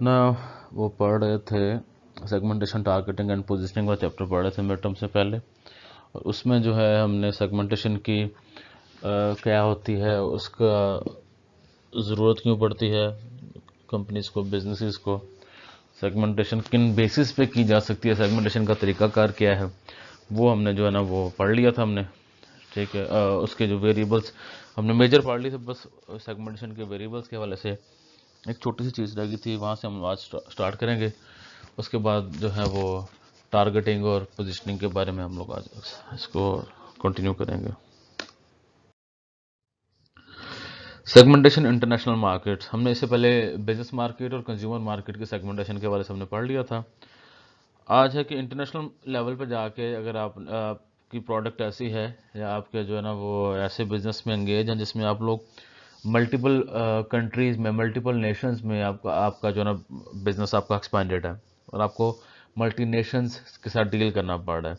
अपना वो पढ़ रहे थे सेगमेंटेशन टारगेटिंग एंड पोजीशनिंग वाला चैप्टर पढ़ रहे थे मिड टर्म से पहले। और उसमें जो है हमने सेगमेंटेशन की क्या होती है, उसका ज़रूरत क्यों पड़ती है कंपनीज को, बिजनेसेस को, सेगमेंटेशन किन बेसिस पे की जा सकती है, सेगमेंटेशन का तरीकाकार क्या है, वो हमने जो है ना वो पढ़ लिया था हमने। ठीक है, उसके जो वेरिएबल्स हमने मेजर पढ़ ली थी, बस सेगमेंटेशन के वेरिएबल्स के हवाले से एक छोटी सी चीज़ रह गई थी, वहाँ से हम आज स्टार्ट करेंगे। उसके बाद जो है वो टारगेटिंग और पोजीशनिंग के बारे में हम लोग आज इसको कंटिन्यू करेंगे। सेगमेंटेशन इंटरनेशनल मार्केट्स, हमने इससे पहले बिजनेस मार्केट और कंज्यूमर मार्केट के सेगमेंटेशन के बारे में हमने पढ़ लिया था। आज है कि इंटरनेशनल लेवल पे जाके अगर आपकी प्रोडक्ट ऐसी है या आपके जो है ना वो ऐसे बिजनेस में एंगेज हैं जिसमें आप लोग मल्टीपल कंट्रीज़ में, मल्टीपल नेशंस में आपका जो है ना बिजनेस आपका एक्सपेंडेड है और आपको मल्टी नेशंस के साथ डील करना पड़ रहा है,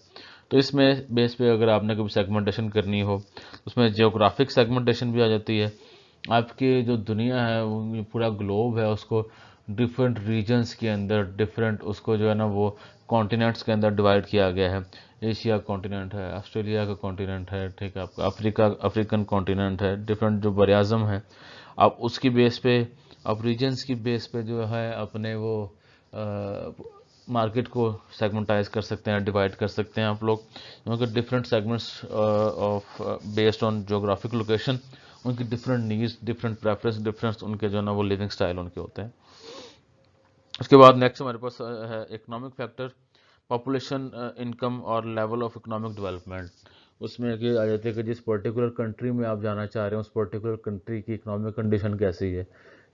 तो इसमें बेस पे अगर आपने कभी सेगमेंटेशन करनी हो, उसमें जियोग्राफिक सेगमेंटेशन भी आ जाती है। आपकी जो दुनिया है, वो पूरा ग्लोब है, उसको डिफरेंट रीजन्स के अंदर डिफरेंट उसको जो है ना वो कॉन्टिनेंट्स के अंदर डिवाइड किया गया है। एशिया कॉन्टिनेंट है, ऑस्ट्रेलिया का कॉन्टिनेंट है, ठीक है, आपका अफ्रीकन कॉन्टिनेंट है, डिफरेंट जो बरआज़म है, आप उसकी बेस पे, आप रीजन्स की बेस पे जो है अपने वो मार्केट को सेगमेंटाइज कर सकते हैं, डिवाइड कर सकते हैं आप लोग, क्योंकि different segments of based on geographic location, उनकी different needs, different preference, difference उनके जो है ना वो लिविंग स्टाइल उनके होते हैं। उसके बाद नेक्स्ट हमारे पास है इकोनॉमिक फैक्टर, पॉपुलेशन, इनकम और लेवल ऑफ इकोनॉमिक डेवलपमेंट। उसमें कि आ जाते हैं कि जिस पर्टिकुलर कंट्री में आप जाना चाह रहे हैं उस पर्टिकुलर कंट्री की इकोनॉमिक कंडीशन कैसी है।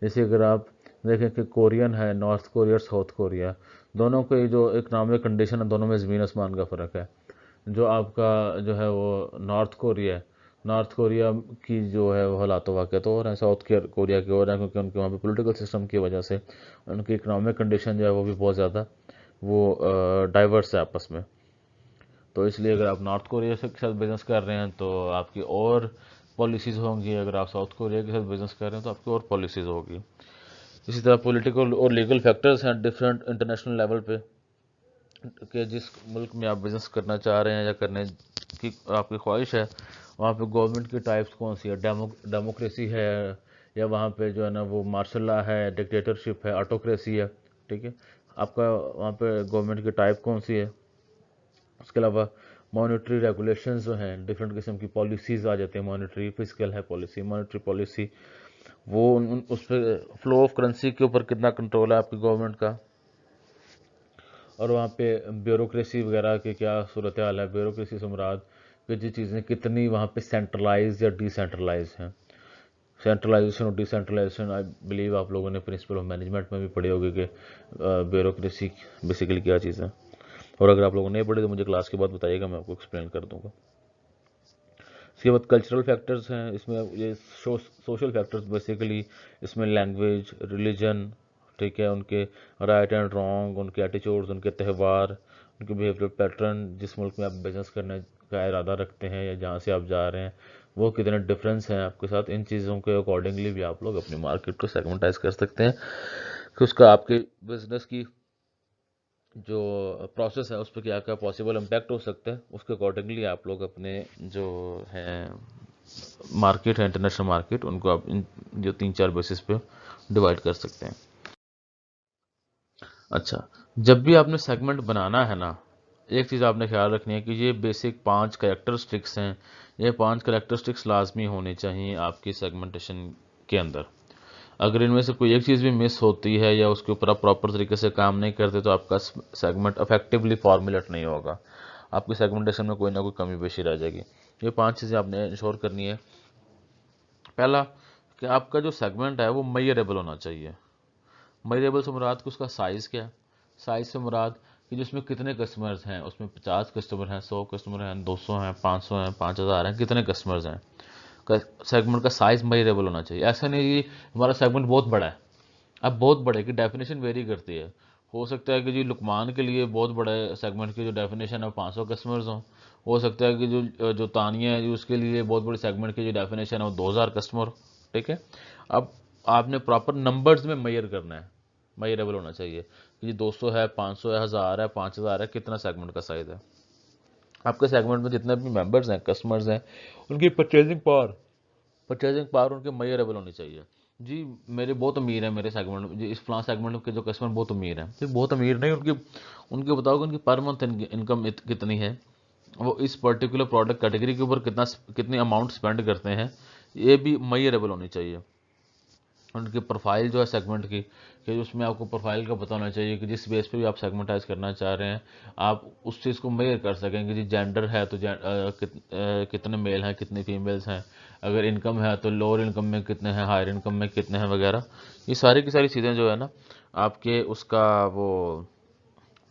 जैसे अगर आप देखें कि कोरियन है, नॉर्थ कोरिया और साउथ कोरिया, दोनों की जो इकोनॉमिक कंडीशन है, दोनों में ज़मीन आसमान का फ़र्क है। जो आपका जो है वो नॉर्थ कोरिया है, नॉर्थ कोरिया की जो है वो हालात वाक़ तो और हैं, साउथ कोरिया के और हैं, क्योंकि उनके वहाँ पे पॉलिटिकल सिस्टम की वजह से उनकी इकोनॉमिक कंडीशन जो है वो भी बहुत ज़्यादा वो डाइवर्स है आपस में। तो इसलिए अगर आप नॉर्थ कोरिया के साथ बिज़नेस कर रहे हैं तो आपकी और पॉलिसीज़ होंगी, अगर आप साउथ कोरिया के साथ बिज़नेस कर रहे हैं तो आपकी और पॉलिसीज़ होगी। इसी तरह पॉलिटिकल और लीगल फैक्टर्स हैं डिफरेंट इंटरनेशनल लेवल पे, कि जिस मुल्क में आप बिज़नेस करना चाह रहे हैं या करने की आपकी ख्वाहिश है, वहाँ पे गवर्नमेंट की टाइप्स कौन सी है, डेमोक्रेसी है, या वहाँ पे जो है ना वो मार्शल लॉ है, डिक्टेटरशिप है, ऑटोक्रेसी है। ठीक है, आपका वहाँ पे गवर्नमेंट की टाइप कौन सी है। उसके अलावा मॉनेटरी रेगुलेशंस जो हैं, डिफरेंट किस्म की पॉलिसीज़ आ जाती हैं, मॉनेटरी फिजिकल है पॉलिसी, मॉनेटरी पॉलिसी, वो उस पर फ्लो ऑफ करेंसी के ऊपर कितना कंट्रोल है आपकी गवर्नमेंट का। और वहाँ पे ब्यूरोक्रेसी वगैरह की क्या सूरत हाल है, ब्यूरोक्रेसी से मुराद कि जी चीज़ें कितनी वहाँ पे सेंट्रलाइज या डिसेंट्रलाइज हैं। सेंट्रलाइजेशन और डिसेंट्रलाइजेशन आई बिलीव आप लोगों ने प्रिंसिपल ऑफ मैनेजमेंट में भी पढ़ी होगी कि ब्यूरोक्रेसी बेसिकली क्या चीज़ है, और अगर आप लोगों ने पढ़ी तो मुझे क्लास के बाद बताइएगा, मैं आपको एक्सप्लेन कर दूंगा। इसके बाद कल्चरल फैक्टर्स हैं, इसमें ये सोशल फैक्टर्स बेसिकली, इसमें लैंग्वेज, रिलीजन, ठीक है, उनके राइट एंड रॉन्ग, उनके एटीट्यूड्स, उनके त्यौहार, उनके बिहेवियर पैटर्न, जिस मुल्क में आप बिजनेस करने का इरादा रखते हैं या जहाँ से आप जा रहे हैं वो कितने डिफरेंस हैं आपके साथ, इन चीज़ों के अकॉर्डिंगली भी आप लोग अपनी मार्केट को सेगमेंटाइज कर सकते हैं कि उसका आपके बिजनेस की जो प्रोसेस है उस पर क्या क्या पॉसिबल इम्पैक्ट हो सकता है, उसके अकॉर्डिंगली आप लोग अपने जो हैं मार्केट है, इंटरनेशनल मार्केट, उनको आप इन जो 3-4 बेसिस पे डिवाइड कर सकते हैं। अच्छा, जब भी आपने सेगमेंट बनाना है ना, एक चीज़ आपने ख्याल रखनी है कि ये बेसिक 5 कैरेक्टरिस्टिक्स हैं, ये 5 कैरेक्टरिस्टिक्स लाजमी होनी चाहिए आपकी सेगमेंटेशन के अंदर। अगर इनमें से कोई एक चीज़ भी मिस होती है या उसके ऊपर आप प्रॉपर तरीके से काम नहीं करते तो आपका सेगमेंट इफेक्टिवली फॉर्मुलेट नहीं होगा, आपकी सेगमेंटेशन में कोई ना कोई कमी पेशी रह जाएगी। ये 5 चीज़ें आपने इंश्योर करनी है। पहला, कि आपका जो सेगमेंट है वो मेजरेबल होना चाहिए। मेजरेबल से मुराद कि उसका साइज़ क्या है, साइज़ से मुराद कि जिसमें कितने कस्टमर्स हैं, उसमें 50 कस्टमर हैं, 100 कस्टमर हैं, 200 हैं, 500 हैं, 5000 हैं, कितने कस्टमर्स हैं, सेगमेंट का साइज़ मेजरेबल होना चाहिए। ऐसा नहीं कि हमारा सेगमेंट बहुत बड़ा है। अब बहुत बड़े की डेफिनेशन वेरी करती है, हो सकता है कि जी लुकमान के लिए बहुत बड़े सेगमेंट की जो डेफिनेशन है 500 कस्टमर्स हों, हो सकता है कि जो जो तानिया है जो उसके लिए बहुत बड़ी सेगमेंट की जो डेफिनेशन है वो 2000 कस्टमर। ठीक है, अब आपने प्रॉपर नंबर्स में मेजर करना है, मेजरेबल होना चाहिए कि जी 200 है, 500 है, 1000 है, 5000 है, कितना सेगमेंट का साइज है। आपके सेगमेंट में जितने भी मेंबर्स हैं, कस्टमर्स हैं, उनकी परचेजिंग पावर उनके मेजरेबल होनी चाहिए। जी मेरे बहुत अमीर है, मेरे सेगमेंट जी इस फलां सेगमेंट के जो कस्टमर बहुत अमीर हैं, तो बहुत अमीर नहीं, उनकी उनके बताओ कि उनकी पर मंथ इनकम कितनी है, वो इस पर्टिकुलर प्रोडक्ट कैटेगरी के ऊपर कितनी अमाउंट स्पेंड करते हैं, ये भी मेजरेबल होनी चाहिए। उनकी प्रोफाइल जो है सेगमेंट की, कि उसमें आपको प्रोफाइल का पता होना चाहिए कि जिस बेस पे भी आप सेगमेंटाइज करना चाह रहे हैं आप उस चीज़ को मेजर कर सकें कि जी जेंडर है तो कितने मेल हैं, कितनी फीमेल्स हैं, अगर इनकम है तो लोअर इनकम में कितने हैं, हायर इनकम में कितने हैं वगैरह। ये सारी की सारी चीज़ें जो है ना आपके उसका वो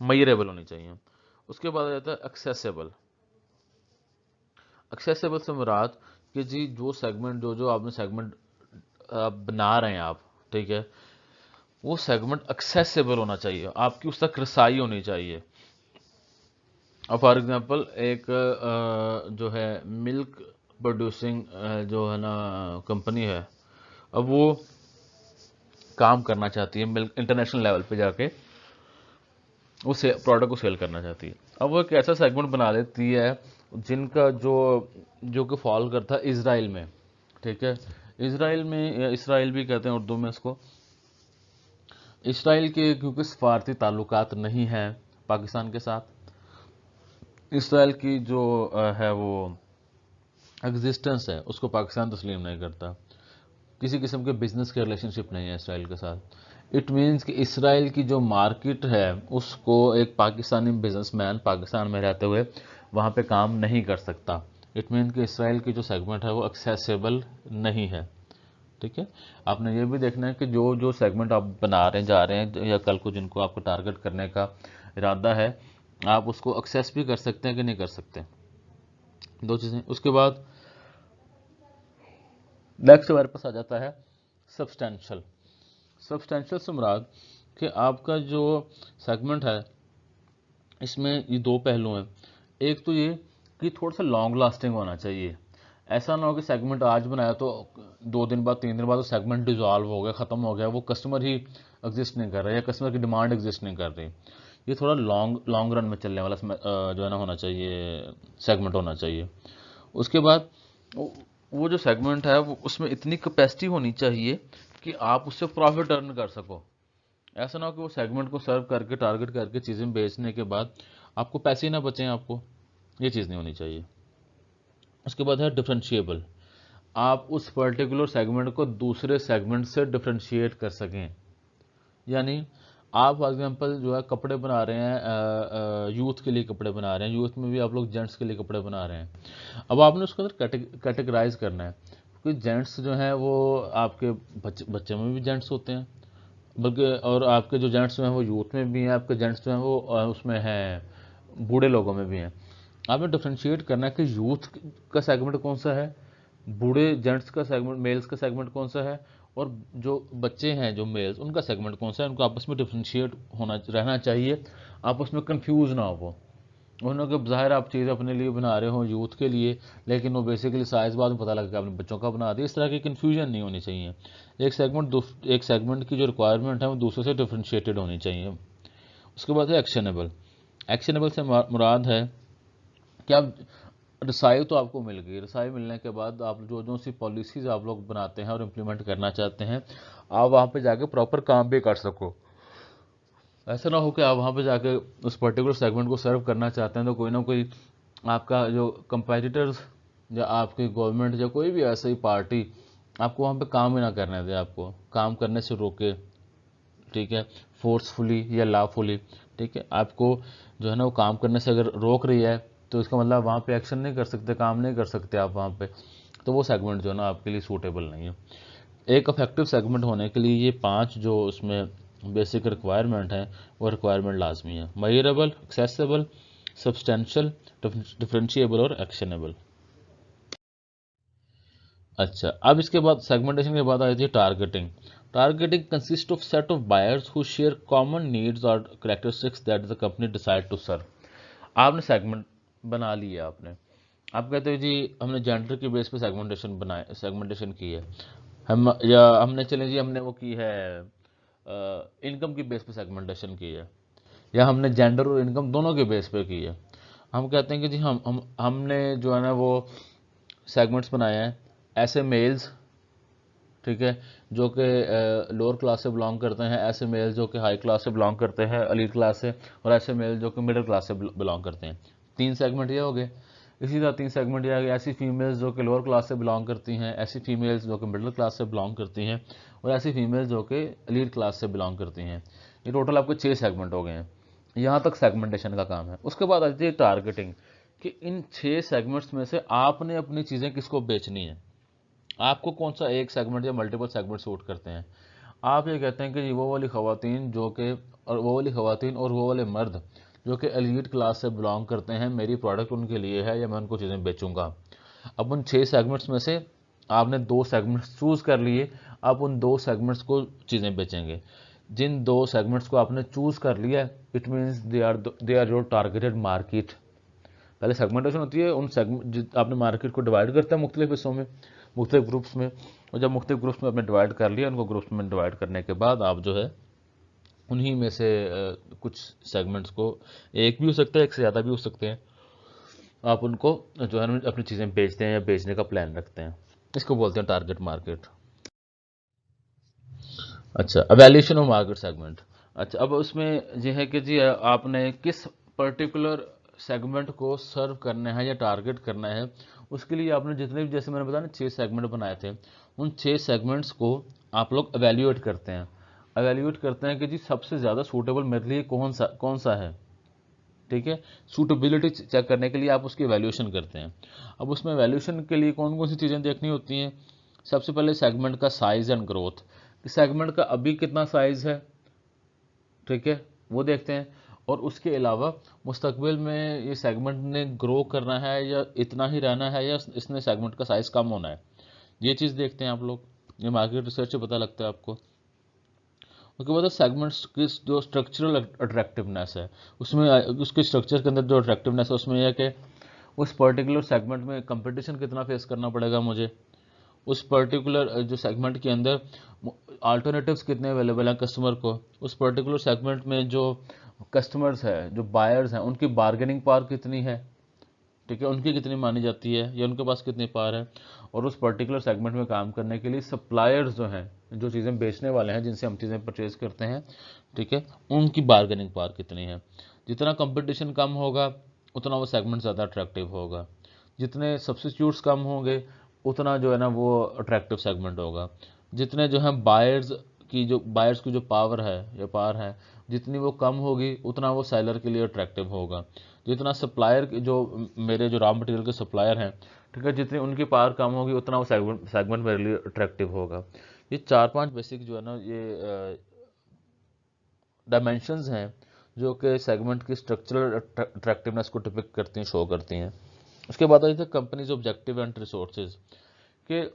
मेजरेबल होनी चाहिए। उसके बाद आ जाता है एक्सेसिबल। एक्सेसिबल से मुराद कि जी जो सेगमेंट जो जो आपने सेगमेंट बना रहे हैं आप, ठीक है, वो सेगमेंट एक्सेसिबल होना चाहिए, आपकी उस तक रसाई होनी चाहिए। अब फॉर एग्जांपल एक जो है मिल्क प्रोड्यूसिंग जो है ना कंपनी है, अब वो काम करना चाहती है मिल्क इंटरनेशनल लेवल पे जाके वो प्रोडक्ट को सेल करना चाहती है। अब वो एक ऐसा सेगमेंट बना लेती है जिनका जो जो कि फॉल करता है इसराइल में, ठीक है, इसराइल में, या इसराइल भी कहते हैं उर्दू में इसको। इसराइल के क्योंकि सफारती ताल्लुकात नहीं हैं पाकिस्तान के साथ, इसराइल की जो है वो एग्जिस्टेंस है उसको पाकिस्तान तस्लीम नहीं करता, किसी किस्म के बिजनेस के रिलेशनशिप नहीं है इसराइल के साथ। इट मीन्स कि इसराइल की जो मार्केट है उसको एक पाकिस्तानी बिजनेसमैन पाकिस्तान में रहते हुए वहाँ पे काम नहीं कर सकता। इट मीन कि इसराइल की जो सेगमेंट है वो एक्सेसिबल नहीं है, ठीक है। आपने ये भी देखना है कि जो जो सेगमेंट आप बना रहे जा रहे हैं या कल को जिनको आपको टारगेट करने का इरादा है, आप उसको एक्सेस भी कर सकते हैं कि नहीं कर सकते, दो चीज़ें। उसके बाद नेक्स्ट हमारे पास आ जाता है सब्सटेंशियल। सब्सटेंशियल से मुराद कि आपका जो सेगमेंट है इसमें ये दो पहलू हैं। एक तो ये कि थोड़ा सा लॉन्ग लास्टिंग होना चाहिए, ऐसा ना हो कि सेगमेंट आज बनाया तो 2 दिन बाद 3 दिन बाद वो सेगमेंट डिजॉल्व हो गया, ख़त्म हो गया, वो कस्टमर ही एग्जिस्ट नहीं कर रहा या कस्टमर की डिमांड एग्जिस्ट नहीं कर रही। ये थोड़ा लॉन्ग लॉन्ग रन में चलने वाला जो है ना होना चाहिए, सेगमेंट होना चाहिए। उसके बाद वो जो सेगमेंट है वो उसमें इतनी कैपेसिटी होनी चाहिए कि आप उससे प्रॉफिट अर्न कर सको। ऐसा ना हो कि वो सेगमेंट को सर्व करके टारगेट करके चीज़ें बेचने के बाद आपको पैसे ही ना बचें आपको, ये चीज़ नहीं होनी चाहिए। उसके बाद है डिफरेंशिएबल, आप उस पर्टिकुलर सेगमेंट को दूसरे सेगमेंट से डिफरेंशिएट कर सकें। यानी आप फॉर एग्जांपल जो है कपड़े बना रहे हैं, यूथ के लिए कपड़े बना रहे हैं, यूथ में भी आप लोग जेंट्स के लिए कपड़े बना रहे हैं। अब आपने उसके अंदर कैटेगराइज करना है, क्योंकि जेंट्स जो हैं वो आपके बच्चे में भी जेंट्स होते हैं, बल्कि और आपके जो जेंट्स जो हैं वो यूथ में भी हैं, आपके जेंट्स जो हैं वो उसमें हैं बूढ़े लोगों में भी हैं। आपने डिफ्रेंशिएट करना है कि यूथ का सेगमेंट कौन सा है, बूढ़े जेंट्स का सेगमेंट मेल्स का सेगमेंट कौन सा है, और जो बच्चे हैं जो मेल्स उनका सेगमेंट कौन सा है। उनको आपस में डिफ्रेंशिएट होना रहना चाहिए, आपस में कंफ्यूज ना हो। उन्होंने कि ज़ाहिर आप चीज़ अपने लिए बना रहे हो यूथ के लिए, लेकिन वो बेसिकली साइज़ बाद में पता लगा कि आपने बच्चों का बना दिया। इस तरह की कन्फ्यूजन नहीं होनी चाहिए। एक सेगमेंट की जो रिक्वायरमेंट है वो दूसरे से डिफ्रेंशिएटेड होनी चाहिए। उसके बाद है एक्शनेबल। एक्शनेबल से मुराद है कि आप रसाई तो आपको मिल गई, रसाई मिलने के बाद आप जो जो सी पॉलिसीज़ आप लोग बनाते हैं और इम्प्लीमेंट करना चाहते हैं, आप वहाँ पे जाके प्रॉपर काम भी कर सको। ऐसा ना हो कि आप वहाँ पे जाके उस पर्टिकुलर सेगमेंट को सर्व करना चाहते हैं तो कोई ना कोई आपका जो कंपेटिटर्स या आपकी गवर्नमेंट या कोई भी ऐसी पार्टी आपको वहाँ पे काम ही ना करने दे, आपको काम करने से रोके, ठीक है, फोर्सफुली या लॉफुली, ठीक है, आपको जो है ना वो काम करने से अगर रोक रही है तो इसका मतलब वहाँ पे एक्शन नहीं कर सकते, काम नहीं कर सकते आप वहाँ पे, तो वो सेगमेंट जो है ना आपके लिए सूटेबल नहीं है। एक इफेक्टिव सेगमेंट होने के लिए ये 5 जो उसमें बेसिक रिक्वायरमेंट है वो रिक्वायरमेंट लाजमी है: मेजरेबल, एक्सेसिबल, सब्सटेंशियल, डिफरेंशिएबल और एक्शनेबल। अच्छा, अब इसके बाद सेगमेंटेशन के बाद आ जाती है targeting. Targeting consist of set of buyers who share common needs और characteristics that the company decide to serve. आपने सेगमेंट बना लिया, आपने आप कहते हो जी हमने जेंडर के बेस पे सेगमेंटेशन बनाए, सेगमेंटेशन की है हम, या हमने चले जी हमने वो की है इनकम की बेस पे सेगमेंटेशन की है, या हमने जेंडर और इनकम दोनों के बेस पे की है। हम कहते हैं कि जी हमने जो है ना वो सेगमेंट्स बनाए हैं, ऐसे मेल्स, ठीक है, जो कि लोअर क्लास से बिलोंग करते हैं, ऐसे मेल जो कि हाई क्लास से बिलोंग करते हैं, एलीट क्लास से, और ऐसे मेल जो कि मिडिल क्लास से बिलोंग करते हैं। 3 सेगमेंट ये हो गए। इसी तरह 3 सेगमेंट ये आ गए, ऐसी फीमेल्स जो कि लोअर क्लास से बिलोंग करती हैं, ऐसी फीमेल्स जो कि मिडिल क्लास से बिलोंग करती हैं, और ऐसी फीमेल्स जो कि एलीट क्लास से बिलोंग करती हैं। ये टोटल आपके 6 सेगमेंट हो गए हैं। यहाँ तक सेगमेंटेशन का काम है। उसके बाद आती है टारगेटिंग, कि इन 6 सेगमेंट्स में से आपने अपनी चीज़ें किसको बेचनी है, आपको कौन सा एक सेगमेंट या मल्टीपल सेगमेंट सूट करते हैं। आप ये कहते हैं कि वो वाली खवातीन जो कि, और वो वाली खवातीन और वो वाले मर्द जो कि एलीट क्लास से बिलोंग करते हैं, मेरी प्रोडक्ट उनके लिए है या मैं उनको चीज़ें बेचूंगा। अब उन 6 सेगमेंट्स में से आपने 2 सेगमेंट्स चूज़ कर लिए, आप उन 2 सेगमेंट्स को चीज़ें बेचेंगे। जिन 2 सेगमेंट्स को आपने चूज़ कर लिया, it means they are your targeted market. पहले सेगमेंटेशन होती है, उन सेगमेंट आपने मार्केट को डिवाइड करता है मुख्तलिफ हिस्सों में, मुख्तलिफ ग्रुप्स में, और जब मुख्तलिफ ग्रुप्स में आपने डिवाइड कर लिया, उनको ग्रुप्स में डिवाइड करने के बाद आप जो है उन्हीं में से कुछ सेगमेंट्स को, एक भी हो सकता है, एक से ज़्यादा भी हो सकते हैं, आप उनको जो है अपनी चीज़ें बेचते हैं या बेचने का प्लान रखते हैं। इसको बोलते हैं टारगेट मार्केट। अच्छा, एवेल्यूशन ऑफ मार्केट सेगमेंट। अच्छा, अब उसमें यह है कि जी आपने किस पर्टिकुलर सेगमेंट को सर्व करना है या टारगेट करना है, उसके लिए आपने जितने भी, जैसे मैंने बताया ना 6 सेगमेंट बनाए थे, उन 6 सेगमेंट्स को आप लोग एवेल्यूएट करते हैं। एवेल्यूएट करते हैं कि जी सबसे ज़्यादा सूटेबल मेरे लिए कौन सा है, ठीक है। सूटेबिलिटी चेक करने के लिए आप उसकी वैल्यूएशन करते हैं। अब उसमें वैल्यूएशन के लिए कौन कौन सी चीज़ें देखनी होती हैं। सबसे पहले सेगमेंट का साइज़ एंड ग्रोथ, कि सेगमेंट का अभी कितना साइज़ है, ठीक है, वो देखते हैं। और उसके अलावा मुस्तकबिल में ये सेगमेंट ने ग्रो करना है या इतना ही रहना है, या इसने सेगमेंट का साइज़ कम होना है, ये चीज़ देखते हैं आप लोग। ये मार्केट रिसर्च से पता लगता है आपको। उसके बाद सेगमेंट्स की जो स्ट्रक्चरल अट्रैक्टिवनेस है, उसमें उसके स्ट्रक्चर के अंदर जो अट्रैक्टिवनेस है, उसमें यह है कि उस पर्टिकुलर सेगमेंट में कंपटीशन कितना फेस करना पड़ेगा मुझे, उस पर्टिकुलर जो सेगमेंट के अंदर अल्टरनेटिव्स कितने अवेलेबल हैं कस्टमर को, उस पर्टिकुलर सेगमेंट में जो कस्टमर्स हैं, जो बायर्स हैं, उनकी बार्गेनिंग पावर कितनी है, ठीक है, उनकी कितनी मानी जाती है या उनके पास कितनी पावर है। और उस पर्टिकुलर सेगमेंट में काम करने के लिए सप्लायर्स जो हैं, जो चीज़ें बेचने वाले हैं, जिनसे हम चीज़ें परचेज करते हैं, ठीक है, उनकी बार्गेनिंग पावर कितनी है। जितना कंपटीशन कम होगा, उतना वो सेगमेंट ज़्यादा अट्रैक्टिव होगा। जितने सब्सिट्यूट्स कम होंगे, उतना जो है ना वो अट्रैक्टिव सेगमेंट होगा। जितने जो है बायर्स की जो पावर है, जितनी वो कम होगी, उतना वो सेलर के लिए अट्रैक्टिव होगा। जितना सप्लायर जो मेरे जो रॉ मटेरियल के सप्लायर हैं, ठीक है, जितनी उनकी पावर कम होगी, उतना वो सेगमेंट मेरे लिए अट्रैक्टिव होगा। ये 4-5 बेसिक जो है ना ये डायमेंशंस हैं, जो कि सेगमेंट की स्ट्रक्चरल अट्रैक्टिवनेस को डिपिक्ट करती हैं, शो करती हैं। उसके बाद आई थे कंपनीज ऑब्जेक्टिव एंड रिसोर्सेज, कि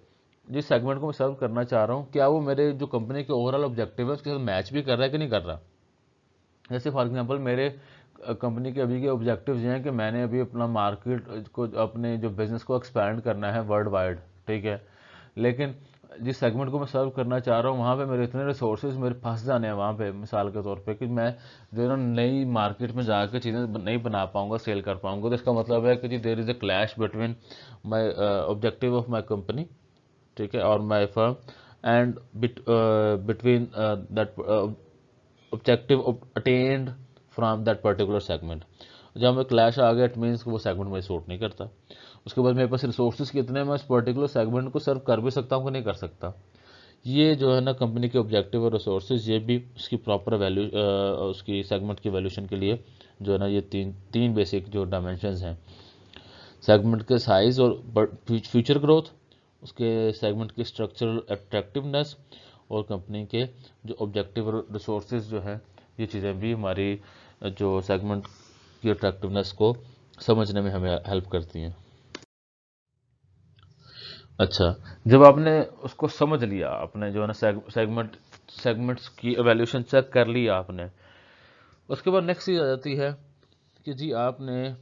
जिस सेगमेंट को मैं सर्व करना चाह रहा हूँ, क्या वो मेरे जो कंपनी के ओवरऑल ऑब्जेक्टिव है उसके साथ मैच भी कर रहा है कि नहीं कर रहा। जैसे फॉर एग्जांपल मेरे कंपनी के अभी के ऑब्जेक्टिव्स ये हैं कि मैंने अभी अपना मार्केट को, अपने जो बिज़नेस को एक्सपैंड करना है वर्ल्ड वाइड, ठीक है। लेकिन जिस सेगमेंट को मैं सर्व करना चाह रहा हूँ, वहाँ पे मेरे इतने रिसोर्सेज मेरे फंस जाने हैं वहाँ पे, मिसाल के तौर पे, कि मैं जो है ना नई मार्केट में जाकर चीज़ें नहीं बना पाऊँगा, सेल कर पाऊँगा। तो इसका मतलब है कि जी there is a clash between my objective of my company, ठीक है, और my firm, and between that objective attend from that particular segment. जब हमें क्लैश आ गया, इट मीन्स वो सेगमेंट मुझे सूट नहीं करता। उसके बाद मेरे पास रिसोर्सेज कितने हैं, मैं उस पर्टिकुलर सेगमेंट को सर्व कर भी सकता हूँ कि नहीं कर सकता। ये जो है ना कंपनी के ऑब्जेक्टिव और रिसोर्सेज, ये भी उसकी प्रॉपर वैल्यू, उसकी सेगमेंट की वैल्यूशन के लिए जो है ना ये तीन बेसिक जो डायमेंशंस हैं, सेगमेंट के साइज और फ्यूचर ग्रोथ, उसके सेगमेंट की स्ट्रक्चरल अट्रैक्टिवनेस, और कंपनी के जो ऑब्जेक्टिव और रिसोर्सेज जो है, ये चीज़ें भी हमारी जो सेगमेंट की अट्रैक्टिवनेस को समझने में हमें हेल्प करती हैं। अच्छा, जब आपने उसको समझ लिया, आपने जो है ना सेगमेंट्स की एवेल्यूशन चेक कर लिया आपने, उसके बाद नेक्स्ट चीज़ आ जाती है कि जी आपने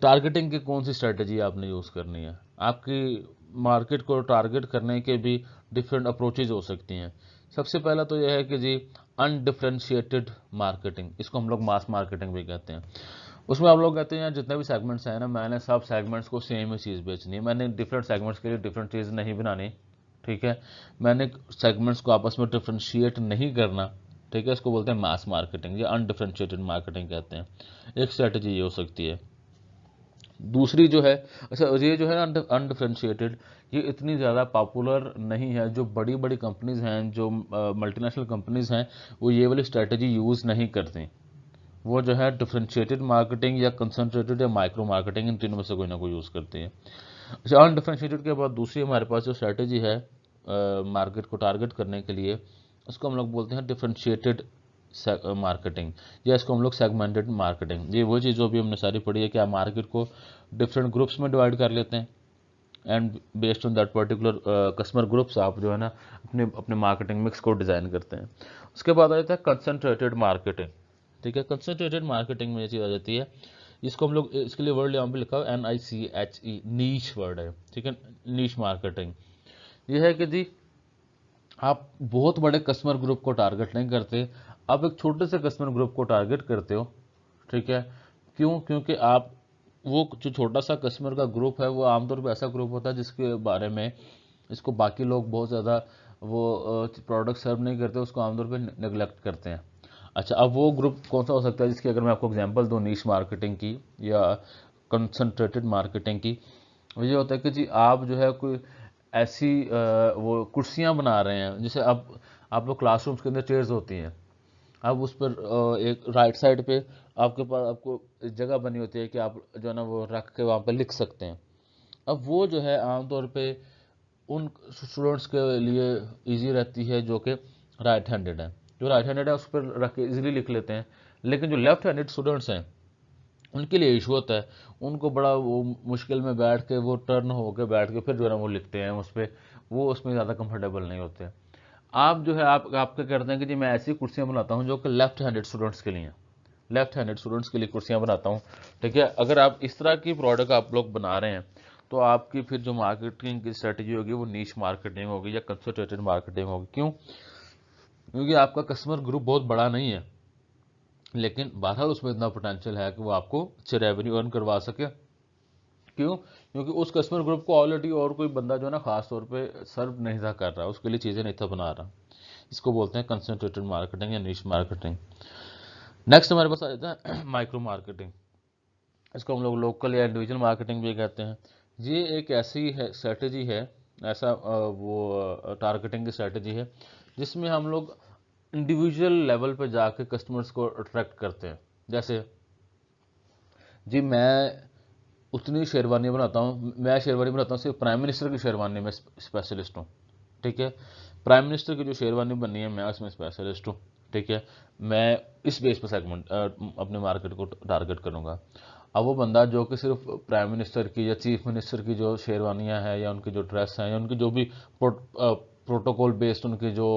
टारगेटिंग की कौन सी स्ट्रेटजी आपने यूज़ करनी है। आपकी मार्केट को टारगेट करने के भी डिफरेंट अप्रोचेज हो सकती हैं। सबसे पहला तो यह है कि जी अनडिफरेंशिएटेड मार्केटिंग, इसको हम लोग मास मार्केटिंग भी कहते हैं। उसमें आप लोग कहते हैं यार जितने भी सेगमेंट्स हैं ना, मैंने सब सेगमेंट्स को सेम ही चीज़ बेचनी है, मैंने डिफरेंट सेगमेंट्स के लिए डिफरेंट चीज़ नहीं बनानी, ठीक है, मैंने सेगमेंट्स को आपस में डिफ्रेंशिएट नहीं करना, ठीक है, इसको बोलते हैं मास मार्केटिंग या अनडिफरेंशिएटेड मार्केटिंग कहते हैं। एक स्ट्रेटजी ये हो सकती है। दूसरी जो है, अच्छा ये जो है ना अनडिफरेंशिएटेड, ये इतनी ज़्यादा पॉपुलर नहीं है। जो बड़ी बड़ी कंपनीज हैं, जो मल्टीनेशनल कंपनीज हैं, वो ये वाली स्ट्रेटजी यूज़ नहीं करती। वो जो है डिफरेंशिएटेड मार्केटिंग या कंसंट्रेटेड या माइक्रो मार्केटिंग, इन तीनों में से कोई ना कोई यूज़ करती है। अच्छा, अनडिफरेंशिएटेड के बाद दूसरी हमारे पास जो स्ट्रेटजी है मार्केट को टारगेट करने के लिए, उसको हम लोग बोलते हैं डिफरेंशिएटेड मार्केटिंग, या इसको हम लोग सेगमेंटेड मार्केटिंग। ये वो चीज़ जो भी हमने सारी पढ़ी है कि आप मार्केट को डिफरेंट ग्रुप्स में डिवाइड कर लेते हैं, and based on that particular customer groups आप जो है ना अपने अपने मार्केटिंग मिक्स को डिज़ाइन करते हैं। उसके बाद आ जाता है कंसंट्रेटेड मार्केटिंग, ठीक है। कंसंट्रेटेड मार्केटिंग में ये चीज़ आ जाती है, इसको हम लोग, इसके लिए वर्ड यहाँ पे लिखा हुआ NICHE, नीश वर्ड है, ठीक है। नीश मार्केटिंग ये है कि जी आप बहुत बड़े कस्टमर ग्रुप को टारगेट नहीं करते, आप एक छोटे से कस्टमर ग्रुप को टारगेट करते हो, ठीक है। क्यों? क्योंकि आप वो जो छोटा सा कस्टमर का ग्रुप है, वो आमतौर पर ऐसा ग्रुप होता है जिसके बारे में इसको बाकी लोग बहुत ज़्यादा वो प्रोडक्ट सर्व नहीं करते, उसको आमतौर पे नेग्लेक्ट करते हैं। अच्छा, अब वो ग्रुप कौन सा हो सकता है जिसकी अगर मैं आपको एग्जांपल दूं नीश मार्केटिंग की या कंसंट्रेटेड मार्केटिंग की, वो ये होता है कि जी आप जो है कोई ऐसी वो कुर्सियां बना रहे हैं, जैसे आप लोग क्लासरूम्स के अंदर चेयर्स होती हैं, अब उस पर एक राइट साइड पे आपके पास आपको जगह बनी होती है कि आप जो है ना वो रख के वहाँ पर लिख सकते हैं। अब वो जो है आमतौर पे उन स्टूडेंट्स के लिए इजी रहती है जो कि राइट हैंडेड है, जो राइट हैंडेड है उस पर रख के इजीली लिख लेते हैं। लेकिन जो लेफ्ट हैंडेड स्टूडेंट्स हैं उनके लिए इशू होता है, उनको बड़ा वो मुश्किल में बैठ के वो टर्न होकर बैठ के फिर जो है ना वो लिखते हैं उस पर, वो उसमें ज़्यादा कंफर्टेबल नहीं होते। आप जो है आप क्या करते हैं कि जी मैं ऐसी कुर्सियाँ बनाता हूँ जो कि लेफ्ट हैंडेड स्टूडेंट्स के लिए हैं, लेफ्ट हैंडेड स्टूडेंट्स के लिए कुर्सियाँ बनाता हूँ, ठीक है। अगर आप इस तरह की प्रोडक्ट आप लोग बना रहे हैं तो आपकी फिर जो मार्केटिंग की स्ट्रेटजी होगी वो नीश मार्केटिंग होगी या कंसंट्रेटेड मार्केटिंग होगी। क्यों? क्योंकि आपका कस्टमर ग्रुप बहुत बड़ा नहीं है, लेकिन बहरहाल उसमें इतना पोटेंशियल है कि वो आपको अच्छे रेवेन्यू अर्न करवा सके। क्यों? क्योंकि उस कस्टमर ग्रुप को ऑलरेडी और कोई बंदा जो है ना खास तौर पे सर्व नहीं था कर रहा, उसके लिए चीज़ें नहीं था बना रहा। इसको बोलते हैं कंसंट्रेटेड मार्केटिंग या नीश मार्केटिंग। नेक्स्ट हमारे पास आ जाता है माइक्रो मार्केटिंग, इसको हम लोग लोकल या इंडिविजुअल मार्केटिंग भी कहते हैं। ये एक ऐसी है स्ट्रेटजी है, ऐसा वो टारगेटिंग की स्ट्रेटजी है जिसमें हम लोग इंडिविजुअल लेवल पे जाके कस्टमर्स को अट्रैक्ट करते हैं। जैसे जी मैं उतनी शेरवानी बनाता हूँ, मैं शेरवानी बनाता हूँ सिर्फ प्राइम मिनिस्टर की शेरवानी में स्पेशलिस्ट हूँ, ठीक है। प्राइम मिनिस्टर की जो शेरवानी बननी है मैं उसमें स्पेशलिस्ट हूँ, ठीक है। मैं इस बेस पर सेगमेंट अपने मार्केट को टारगेट करूँगा। अब वो बंदा जो कि सिर्फ प्राइम मिनिस्टर की या चीफ मिनिस्टर की जो शेरवानियाँ हैं या उनकी जो ड्रेस हैं या उनकी जो भी प्रोटोकॉल बेस्ड उनकी जो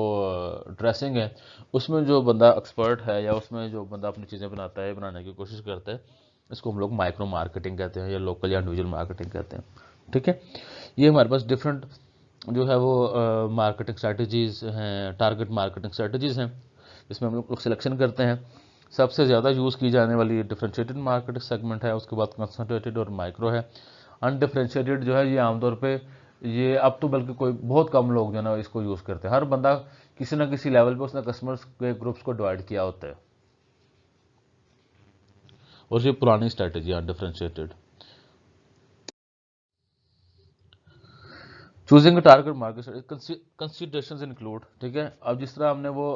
ड्रेसिंग है, उसमें जो बंदा एक्सपर्ट है या उसमें जो बंदा अपनी चीज़ें बनाता है, बनाने की कोशिश करता है, इसको हम लोग माइक्रो मार्केटिंग कहते हैं या लोकल या इंडिविजुअल मार्केटिंग कहते हैं, ठीक है। ये हमारे पास डिफरेंट जो है वो मार्केटिंग स्ट्रैटेजीज हैं, टारगेट मार्केटिंग स्ट्रैटेजीज हैं, इसमें हम लोग सिलेक्शन करते हैं। सबसे ज़्यादा यूज़ की जाने वाली डिफरेंशिएटेड मार्केटिंग सेगमेंट है, उसके बाद कंसंट्रेटेड और माइक्रो है। अनडिफरेंशिएटेड जो है ये आमतौर पे ये अब तो बल्कि कोई बहुत कम लोग जो है ना इसको यूज़ करते हैं, हर बंदा किसी ना किसी लेवल पे उसने कस्टमर्स के ग्रुप्स को डिवाइड किया होता है, और ये पुरानी स्ट्रैटेजी है undifferentiated. Choosing target market considerations include, ठीक है। अब जिस तरह हमने वो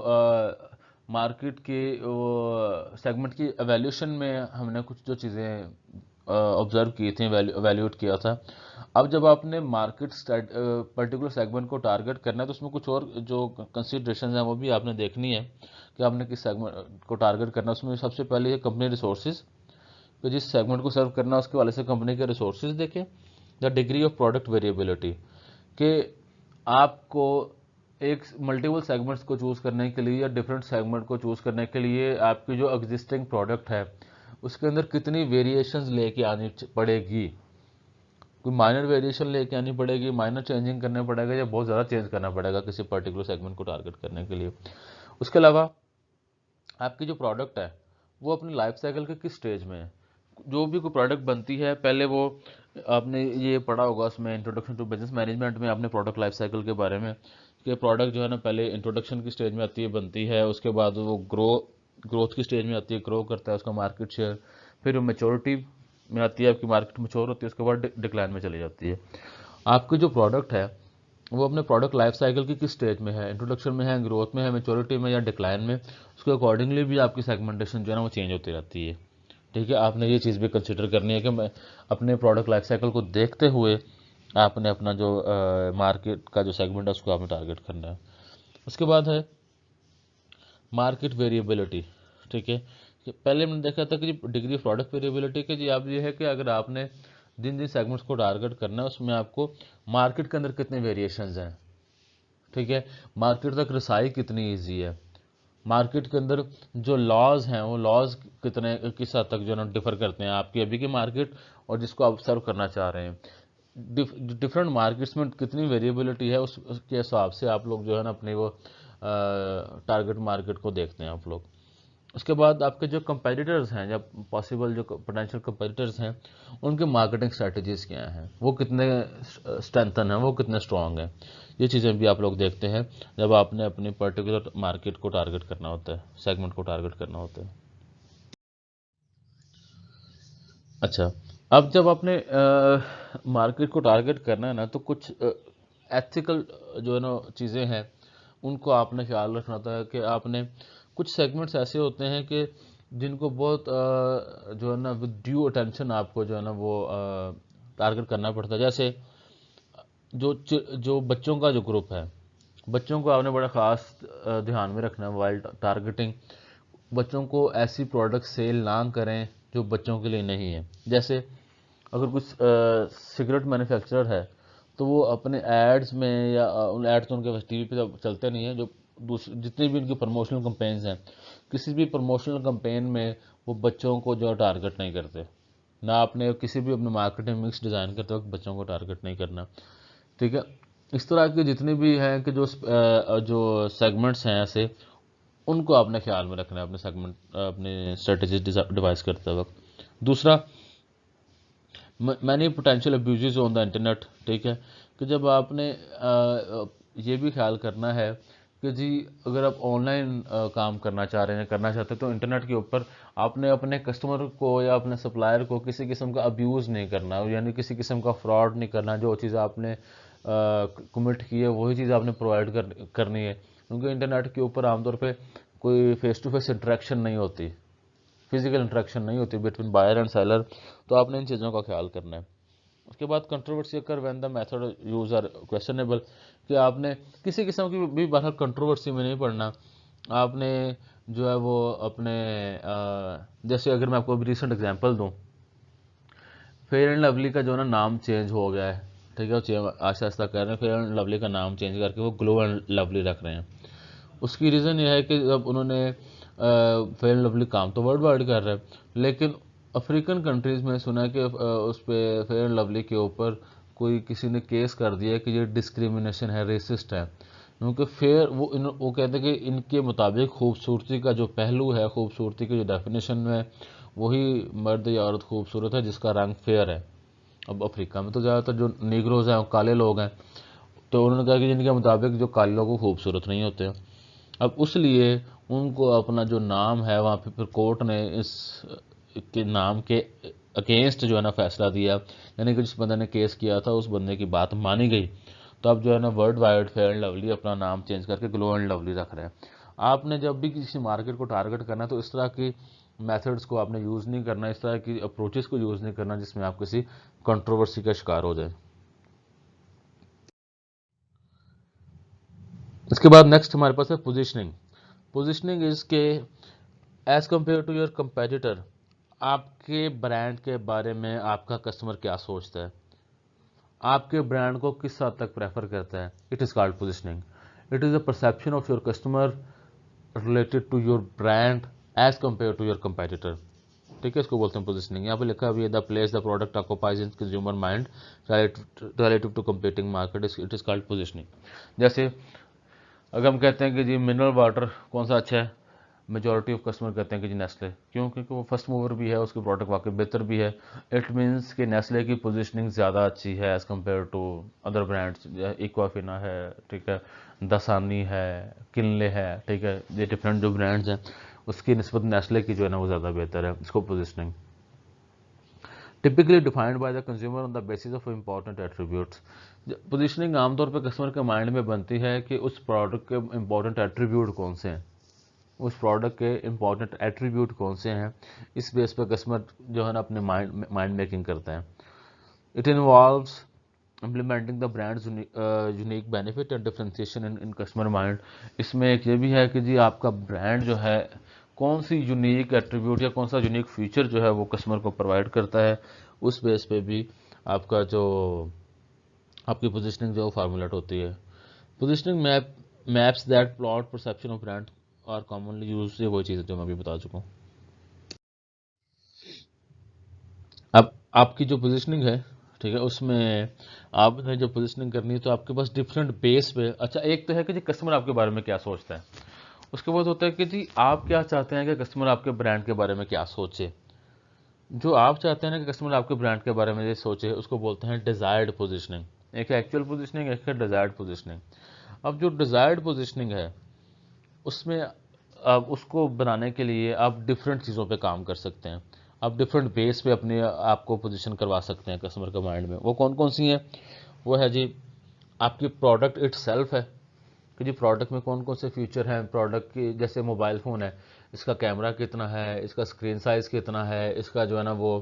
मार्केट के वो सेगमेंट की एवेल्यूशन में हमने कुछ जो चीज़ें ऑब्जर्व की थी, एवेल्यूट किया था। अब जब आपने मार्केट पर्टिकुलर सेगमेंट को टारगेट करना है तो उसमें कुछ और जो कंसिडरेशन हैं वो भी आपने देखनी है कि आपने किस सेगमेंट को टारगेट करना है। उसमें सबसे पहले ये कंपनी रिसोर्सेज, तो जिस सेगमेंट को सर्व करना है उसके वाले से कंपनी के रिसोर्सेज देखें। The degree of product variability, कि आपको एक मल्टीपल सेगमेंट्स को चूज़ करने के लिए या डिफरेंट सेगमेंट को चूज़ करने के लिए आपकी जो एग्जिस्टिंग प्रोडक्ट है उसके अंदर कितनी वेरिएशंस लेके आनी पड़ेगी, कोई माइनर वेरिएशन लेके आनी पड़ेगी, माइनर चेंजिंग करना पड़ेगा, या बहुत ज़्यादा चेंज करना पड़ेगा किसी पर्टिकुलर सेगमेंट को टारगेट करने के लिए। उसके अलावा आपकी जो प्रोडक्ट है वो अपनी लाइफ साइकिल के किस स्टेज में है। जो भी कोई प्रोडक्ट बनती है, पहले वो आपने ये पढ़ा होगा उसमें इंट्रोडक्शन टू बिजनेस मैनेजमेंट में आपने प्रोडक्ट लाइफ साइकिल के बारे में, कि प्रोडक्ट जो है ना पहले इंट्रोडक्शन की स्टेज में आती है, बनती है, उसके बाद वो ग्रोथ की स्टेज में आती है, ग्रो करता है उसका मार्केट शेयर, फिर वो मेच्योरिटी में आती है, आपकी मार्केट मेच्योर होती है, उसके बाद डिक्लाइन में चली जाती है। आपकी जो प्रोडक्ट है वो अपने प्रोडक्ट लाइफ साइकिल की किस स्टेज में है, इंट्रोडक्शन में है, ग्रोथ में है, मेच्योरिटी में, या डिक्लाइन में, उसके अकॉर्डिंगली भी आपकी सेगमेंटेशन जो है ना वो चेंज होती रहती है। ठीक है, आपने ये चीज़ भी कंसिडर करनी है कि मैं अपने प्रोडक्ट लाइफ साइकिल को देखते हुए आपने अपना जो मार्केट का जो सेगमेंट है उसको आपने टारगेट करना है। उसके बाद है मार्केट वेरिएबिलिटी। ठीक है, कि पहले मैंने देखा था कि डिग्री ऑफ प्रोडक्ट वेरिएबिलिटी के जी आप ये है कि अगर आपने जिन जिन सेगमेंट्स को टारगेट करना है उसमें आपको मार्केट के अंदर कितने वेरिएशंस हैं। ठीक है, मार्केट तक रसाई कितनी ईजी है, मार्केट के अंदर जो लॉज हैं वो लॉज कितने किस हद तक जो है ना डिफर करते हैं आपकी अभी की मार्केट और जिसको आप सर्व करना चाह रहे हैं। डिफरेंट मार्केट्स में कितनी वेरिएबिलिटी है उसके हिसाब से आप लोग जो है ना अपनी वो टारगेट मार्केट को देखते हैं आप लोग। उसके बाद आपके जो कंपेटिटर्स हैं, या पॉसिबल जो पोटेंशियल कंपेटिटर्स हैं, उनके मार्केटिंग स्ट्रेटजीज क्या हैं, वो कितने स्ट्रेंथन हैं, वो कितने स्ट्रांग हैं। ये चीज़ें भी आप लोग देखते हैं जब आपने अपनी पर्टिकुलर मार्केट को टारगेट करना होता है, सेगमेंट को टारगेट करना होता है। अच्छा, अब जब आपने मार्केट को टारगेट करना है ना, तो कुछ एथिकल जो है ना चीज़ें हैं उनको आपने ख्याल रखना होता है कि आपने कुछ सेगमेंट्स ऐसे होते हैं कि जिनको बहुत जो है ना विद ड्यू अटेंशन आपको जो है ना वो टारगेट करना पड़ता है। जैसे जो बच्चों का जो ग्रुप है, बच्चों को आपने बड़ा ख़ास ध्यान में रखना है वाइल टारगेटिंग। बच्चों को ऐसी प्रोडक्ट सेल ना करें जो बच्चों के लिए नहीं है। जैसे अगर कुछ सिगरेट मैन्युफैक्चरर है तो वो अपने एड्स में, या उन एड्स तो उनके टीवी पे तो चलते नहीं है, जो दूसरे जितनी भी उनकी प्रमोशनल कैंपेन्स हैं, किसी भी प्रमोशनल कैंपेन में वो बच्चों को जो टारगेट नहीं करते। ना आपने किसी भी अपने मार्केटिंग मिक्स डिज़ाइन करते वक्त बच्चों को टारगेट नहीं करना। ठीक है, इस तरह के जितनी भी हैं कि जो सेगमेंट्स हैं ऐसे, उनको आपने ख्याल में रखना है अपने सेगमेंट अपने स्ट्रेटेजी डिवाइस करते वक्त। दूसरा, many potential abuses on the internet. ठीक है, कि जब आपने ये भी ख्याल करना है कि जी अगर आप ऑनलाइन काम करना चाह रहे हैं, करना चाहते हैं, तो इंटरनेट के ऊपर आपने अपने कस्टमर को या अपने सप्लायर को किसी किस्म का अब्यूज़ नहीं करना, यानी किसी किस्म का फ्रॉड नहीं करना। जो चीज़ आपने कमिट की है वही चीज़ आपने प्रोवाइड करनी है, क्योंकि इंटरनेट के ऊपर आमतौर पे कोई फेस टू फेस इंटरेक्शन नहीं होती, फिजिकल इंटरेक्शन नहीं होती बिटवीन बायर एंड सेलर। तो आपने इन चीज़ों का ख्याल करना है। उसके बाद controversy occur when the method use are questionable, कि आपने किसी किस्म की भी बाहर कंट्रोवर्सी में नहीं पड़ना। आपने जो है वो अपने जैसे अगर मैं आपको अभी रिसेंट एग्जांपल दूं, फेयर एंड लवली का जो ना नाम चेंज हो गया है। ठीक है, आस्ता आस्ता कर रहे हैं, फेयर एंड लवली का नाम चेंज करके वो ग्लो एंड लवली रख रहे हैं। उसकी रीज़न ये है कि जब उन्होंने फेयर एंड लवली काम तो वर्ल्ड वाइड कर रहे हैं, लेकिन अफ्रीकन कंट्रीज़ में सुना है कि उस पर फेयर एंड लवली के ऊपर कोई किसी ने केस कर दिया कि ये डिस्क्रिमिनेशन है, रेसिस्ट है। क्योंकि फेयर वो कहते हैं कि इनके मुताबिक खूबसूरती का जो पहलू है, खूबसूरती की जो डेफिनेशन में, वही मर्द या औरत खूबसूरत है जिसका रंग फेयर है। अब अफ्रीका में तो ज़्यादातर जो नीग्रोज हैं वो काले लोग हैं, तो उन्होंने कहा कि जिनके मुताबिक जो काले लोग वो खूबसूरत नहीं होते। अब उसलिए उनको अपना जो नाम है वहाँ पे फिर कोर्ट ने इस के नाम के अगेंस्ट जो है ना फैसला दिया, यानी कि जिस बंदे ने केस किया था उस बंदे की बात मानी गई। तो अब जो है ना world wide fair and lovely अपना नाम चेंज करके ग्लो एंड लवली रख रहे हैं। आपने जब भी किसी मार्केट को टारगेट करना है तो इस तरह की मेथड्स को आपने यूज़ नहीं करना, इस तरह की अप्रोचेस को यूज़ नहीं करना जिसमें आप किसी कंट्रोवर्सी का शिकार हो जाए। इसके बाद नेक्स्ट हमारे पास है पोजिशनिंग। पोजिशनिंग इज के as compare to your competitor, आपके ब्रांड के बारे में आपका कस्टमर क्या सोचता है, आपके ब्रांड को किस हद तक प्रेफर करता है। It is called positioning. It is the perception of your customer related to your brand as compare to your competitor. ठीक है, इसको बोलते हैं पोजिशनिंग। यहाँ पे लिखा है the place the product occupies in consumer mind relative to competing market, it is called positioning. जैसे अगर हम कहते हैं कि जी मिनरल वाटर कौन सा अच्छा है, मेजॉरिटी ऑफ कस्टमर कहते हैं कि जी नेस्ले, क्यों? क्योंकि वो फर्स्ट मूवर भी है, उसकी प्रोडक्ट वाकई बेहतर भी है। इट मीन्स कि नेस्ले की पोजीशनिंग ज़्यादा अच्छी है as compare to other brands. Aquafina है, ठीक है, दसानी है, किनले है, ठीक है, ये डिफरेंट जो ब्रांड्स हैं उसकी निस्बत नेस्ले की जो है ना वो ज़्यादा बेहतर है। इसको positioning typically defined by the consumer on the basis of important attributes. Positioning आमतौर पर कस्टमर के माइंड में बनती है कि उस प्रोडक्ट के इंपॉर्टेंट एट्रीब्यूट कौन से हैं, उस प्रोडक्ट के इंपॉर्टेंट एट्रीब्यूट कौन से हैं, इस बेस पर कस्टमर जो है ना अपने माइंड मेकिंग करते हैं। It involves implementing the brands unique benefit and differentiation in customer mind. इसमें एक ये भी है कि जी आपका ब्रांड जो है कौन सी यूनिक एट्रीब्यूट या कौन सा यूनिक फीचर जो है वो कस्टमर को प्रोवाइड करता है, उस बेस पे भी आपका जो आपकी पोजीशनिंग जो फार्मूलेट होती है। Positioning maps that plot perception of brand are commonly use, ये वही चीज़ है जो मैं अभी बता चुका हूँ। अब आपकी जो पोजीशनिंग है, ठीक है, उसमें आपने जब पोजीशनिंग करनी है तो आपके पास डिफरेंट बेस पे, अच्छा एक तो है कि जी कस्टमर आपके बारे में क्या सोचता है, उसके बाद होता है कि जी आप क्या चाहते हैं कि कस्टमर आपके ब्रांड के बारे में क्या सोचे। जो आप चाहते हैं ना कि कस्टमर आपके ब्रांड के बारे में ये सोचे, उसको बोलते हैं डिजायर्ड पोजीशनिंग। एक है एक्चुअल पोजीशनिंग, एक है डिजायर्ड पोजीशनिंग। अब जो डिजायर्ड पोजीशनिंग है उसमें आप उसको बनाने के लिए आप डिफरेंट चीज़ों पे काम कर सकते हैं, आप डिफरेंट बेस पे अपने आप को पोजीशन करवा सकते हैं कस्टमर के माइंड में। वो कौन कौन सी हैं? वो है जी आपकी प्रोडक्ट इट सेल्फ है, कि जी प्रोडक्ट में कौन कौन से फीचर हैं प्रोडक्ट की। जैसे मोबाइल फ़ोन है, इसका कैमरा कितना है, इसका स्क्रीन साइज़ कितना है, इसका जो है ना वो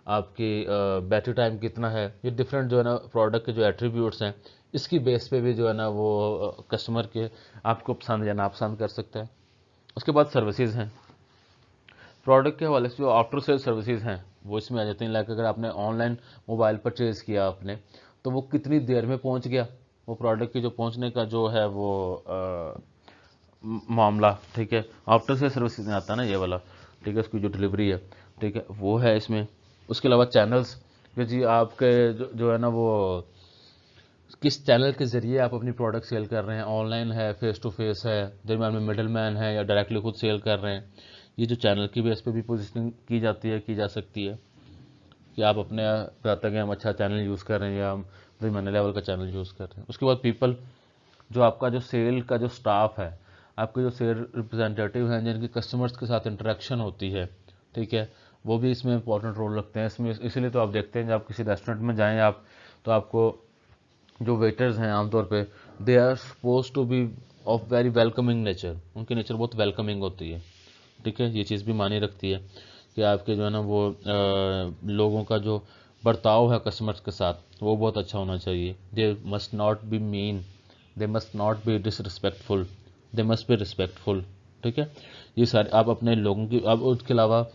आपकी बैटरी टाइम कितना है, ये डिफरेंट जो है ना प्रोडक्ट के जो एट्रीब्यूट्स हैं, इसकी बेस पे भी जो है ना वो कस्टमर के आपको पसंद या नापसंद कर सकता है। उसके बाद सर्विसेज हैं, प्रोडक्ट के हवाले से जो आफ्टर सेल सर्विसेज हैं वो इसमें आ जाती हैं। लाइक अगर आपने ऑनलाइन मोबाइल परचेज़ किया आपने, तो वो कितनी देर में पहुंच गया, वो प्रोडक्ट की जो पहुंचने का जो है वो मामला, ठीक है, आफ्टर सेल सर्विसेज में आता है ना ये वाला, ठीक है, उसकी जो डिलीवरी है, ठीक है, वो है इसमें। उसके अलावा चैनल्स, कि जी आपके जो है ना वो किस चैनल के ज़रिए आप अपनी प्रोडक्ट सेल कर रहे हैं, ऑनलाइन है, फेस टू फेस है, दरमियान में मिडल मैन है, या डायरेक्टली खुद सेल कर रहे हैं। ये जो चैनल की बेस पे भी पोजीशनिंग की जाती है, की जा सकती है, कि आप अपने बताते हैं कि हम अच्छा चैनल यूज़ कर रहे हैं या हम दरमियाने लेवल का चैनल यूज़ कर रहे हैं। उसके बाद पीपल, जो आपका जो सेल का जो स्टाफ है, आपके जो सेल रिप्रेजेंटेटिव हैं जिनकी कस्टमर्स के साथ इंटरेक्शन होती है, ठीक है, वो भी इसमें इंपॉर्टेंट रोल रखते हैं इसमें। इसीलिए तो आप देखते हैं जब आप किसी रेस्टोरेंट में जाएँ आप, तो आपको जो वेटर्स हैं आमतौर पे they are suppose to be of very welcoming nature, उनकी नेचर बहुत वेलकमिंग होती है, ठीक है, ये चीज़ भी मानी रखती है कि आपके जो है ना वो लोगों का जो बर्ताव है कस्टमर्स के साथ वो बहुत अच्छा होना चाहिए। They must not be mean, they must not be disrespectful, they must be respectful, ठीक है। ये सारे आप अपने लोगों की, अब उसके अलावा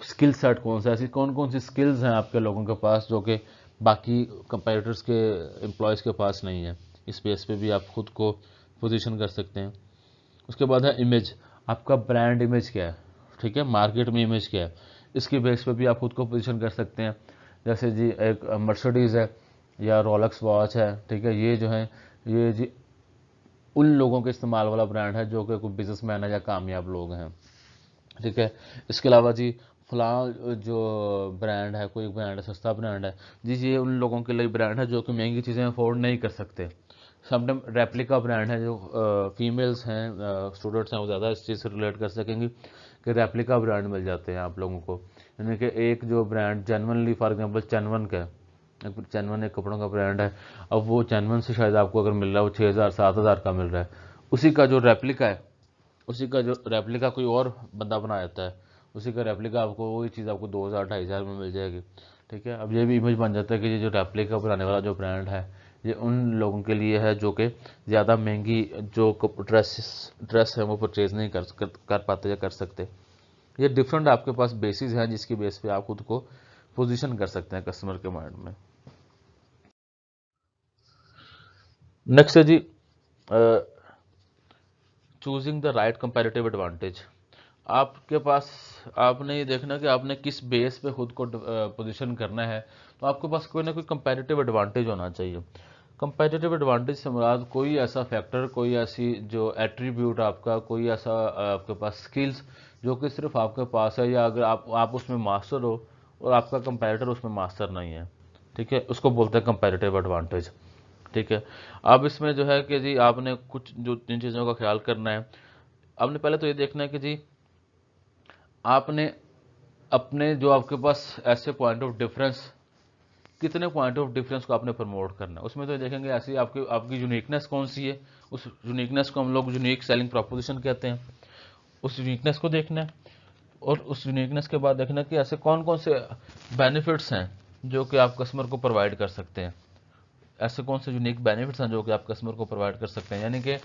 स्किल सेट कौन सा, ऐसी कौन कौन सी स्किल्स हैं आपके लोगों के पास जो कि बाकी कंपेटिटर्स के एम्प्लॉयज़ के पास नहीं है, इस बेस पे भी आप खुद को पोजीशन कर सकते हैं। उसके बाद है इमेज, आपका ब्रांड इमेज क्या है, ठीक है, मार्केट में इमेज क्या है, इसकी बेस पे भी आप खुद को पोजीशन कर सकते हैं। जैसे जी एक मर्सिडीज़ है या रोलेक्स वॉच है, ठीक है, ये जो है ये जी उन लोगों के इस्तेमाल वाला ब्रांड है जो कि कोई बिजनेसमैन है या कामयाब लोग हैं, ठीक है। इसके अलावा जी फलां जो ब्रांड है, कोई ब्रांड है, सस्ता ब्रांड है जी, ये उन लोगों के लिए ब्रांड है जो कि महंगी चीज़ें अफोर्ड नहीं कर सकते। समटाइम रेप्लिका ब्रांड है, जो फीमेल्स हैं, स्टूडेंट्स हैं, वो ज़्यादा इस चीज़ से रिलेट कर सकेंगे कि रेप्लिका ब्रांड मिल जाते हैं आप लोगों को। यानी कि एक जो ब्रांड जेनवनली, फॉर एग्जांपल चैनवन का है, चैनवन एक कपड़ों का ब्रांड है, अब वो चैनवन से शायद आपको अगर मिल रहा है वो 6,000 7,000 का मिल रहा है, उसी का जो रेप्लिका है, उसी का जो रेप्लिका कोई और बंदा बना देता है, उसी का रेप्लिका आपको वही चीज़ आपको 2,000 2,500 में मिल जाएगी, ठीक है। अब ये भी इमेज बन जाता है कि ये जो रेप्लिका बनाने वाला जो ब्रांड है ये उन लोगों के लिए है जो कि ज़्यादा महंगी जो ड्रेस है वो परचेज़ नहीं कर पाते या कर सकते। ये डिफरेंट आपके पास बेसिस हैं जिसकी बेस पे आप खुद को पोजीशन कर सकते हैं कस्टमर के माइंड में। नेक्स्ट है जी choosing the right comparative advantage. आपके पास, आपने ये देखना कि आपने किस बेस पे खुद को पोजीशन करना है। तो आपके पास कोई ना कोई कंपैरेटिव एडवांटेज होना चाहिए। कंपैरेटिव एडवांटेज से मुराद कोई ऐसा फैक्टर, कोई ऐसी जो एट्रीब्यूट आपका, कोई ऐसा आपके पास स्किल्स जो कि सिर्फ आपके पास है, या अगर आप उसमें मास्टर हो और आपका कंपैरेटर उसमें मास्टर नहीं है, ठीक है, उसको बोलते हैं कंपैरेटिव एडवांटेज। ठीक है। अब इसमें जो है कि जी आपने कुछ जो जिन चीज़ों का ख्याल करना है, आपने पहले तो ये देखना है कि जी आपने अपने जो आपके पास ऐसे पॉइंट ऑफ डिफरेंस, कितने पॉइंट ऑफ डिफरेंस को आपने प्रमोट करना है। उसमें तो देखेंगे ऐसी आपकी आपकी यूनिकनेस कौन सी है, उस यूनिकनेस को हम लोग यूनिक सेलिंग प्रोपोजिशन कहते हैं। उस यूनिकनेस को देखना है, और उस यूनिकनेस के बाद देखना कि ऐसे कौन कौन से बेनिफिट्स हैं जो कि आप कस्टमर को प्रोवाइड कर सकते हैं। ऐसे कौन से यूनिक बेनिफिट्स हैं जो कि आप कस्टमर को प्रोवाइड कर सकते हैं, यानी कि